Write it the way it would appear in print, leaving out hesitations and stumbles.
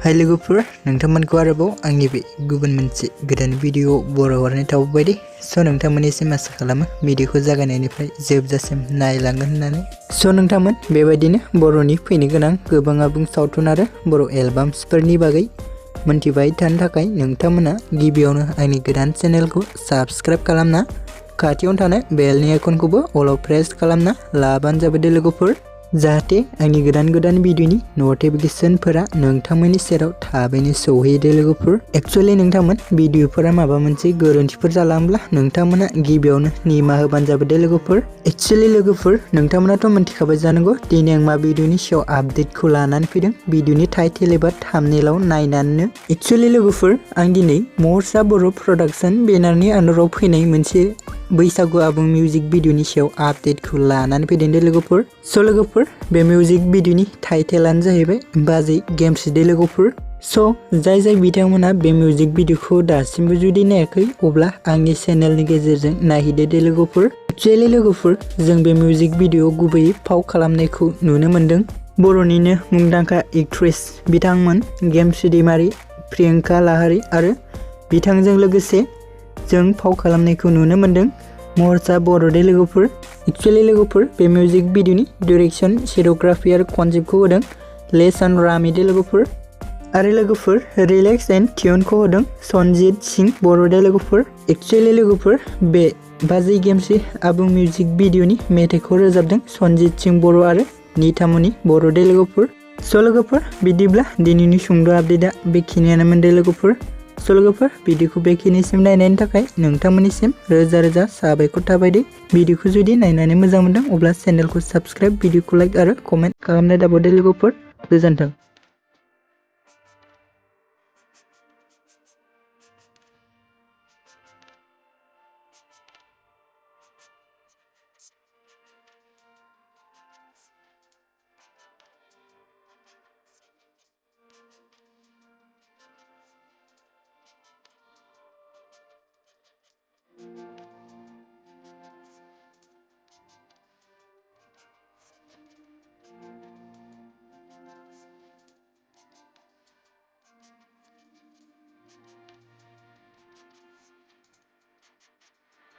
हाय लोगोफोर नोंथांमोनखौ आरोबाव आंनि बे गुबुन मोनसे गोदान भिडिअ बरायहरनाय थाबाय दे नोंथांमोननिसिम आसा खालामो भिडिअखौ जागायनायनिफ्राय जोबजासिम नायलांगोन होननानै नोंथांमोन बेबायदिनो बर'नि फैनो गोनां गोबां आबुं सावथुन आरो बर' एलबाम्सफोरनि बागै मोनथिबाय थानो थाखाय नोंथांमोना गिबियावनो आंनि गोदान चेनेलखौ साबस्क्राइब खालामना खाथियावनो थानाय बेलनि आइकनखौबो अलाव प्रेस खालामना लाबानो जाबाय दे लोगोफोर जाहाथे आंनि गोदान भिडिअनि नटिफिकेशनफोरा नोंथांमोननि सेराव थाबैनो सौहैयो दे लोगोफोर एक्चुअली नोंथांमोन भिडिअफोरा माबा मोनसे गोरोन्थिफोर जालांब्ला नोंथांमोना गिबियावनो निमाहा होबानो जाबाय दे लोगोफोर एक्चुअली लोगोफोर नोंथांमोनाथ' मिन्थिखाबाय जानांगौ दिनै आं मा भिडिअनि सायाव आपडेटखौ लानानै फैदों भिडिअनि टाइटेल एबा थाम्बनेइलाव नायनानैनो एक्चुअली लोगोफोर आं दिनै महरसा बर' प्रडाक्शन बेनारनि आन्दाराव फैनाय मोनसे बैसागु आबुं मिउजिक भिडिअनि सायाव आपडेटखौ लानानै फैदों दे लोगोफोर लोगोफोर बे मिउजिक भिडिअनि टाइटेलानो जाहैबाय बाजै गेमस्रि दे लोगोफोर जाय बिथांमोना बे मिउजिक भिडिअखौ दासिमबो जुदि नायाखै अब्ला आंनि चेनेलनि गेजेरजों नायहैदो दे लोगोफोर एक्चुअली लोगोफोर जों बे मिउजिक भिडिअ गुबैयै फाव खालामनायखौ नुनो मोनदों बर'निनो मुंदांखा एक्ट्रेस बिथांमोन गेमस्रि दैमारि प्रियंका लाहारी आरो बिथांजों लोगोसे जों फाव खालामनायखौ नुनो मोनदों महरसा बर' दे लोगोफोर एक्चुअली लोगोफोर बे मिउजिक भिडिअनि डाइरेक्शन सिनेमेटोग्राफी आरो कनसेप्टखौ होदों लेसन रामी दे लोगोफोर आरो लोगोफोर रिलेक्स एंड ट्यूनखौ होदों सनजित सिंह बर' दे लोगोफोर एक्चुअली लोगोफोर बे बाजै गेमस्रि आबुं मिउजिक भिडिअनि मेथाइखौ रोजाबदों सनजित सिंह बर' आरो नीतामणि बर' दे लोगोफोर लोगोफोर बिदिब्ला दिनैनि सुंद' आपडेटआ बेखिनियानोमोन दे लोगोफोर लोगोफोर भिडिअखौ बेखिनिसिम नायनायनि थाखाय नोंथांमोननिसिम रोजा रोजा साबायखर थाबाय दे भिडिअखौ जुदि नायनानै मोजां मोनदों अब्ला चेनेलखौ साबस्क्राइब भिडिअखौ लाइक आरो कमेन्ट खालामनो दाबाव दे लोगोफोर गोजोन्थों।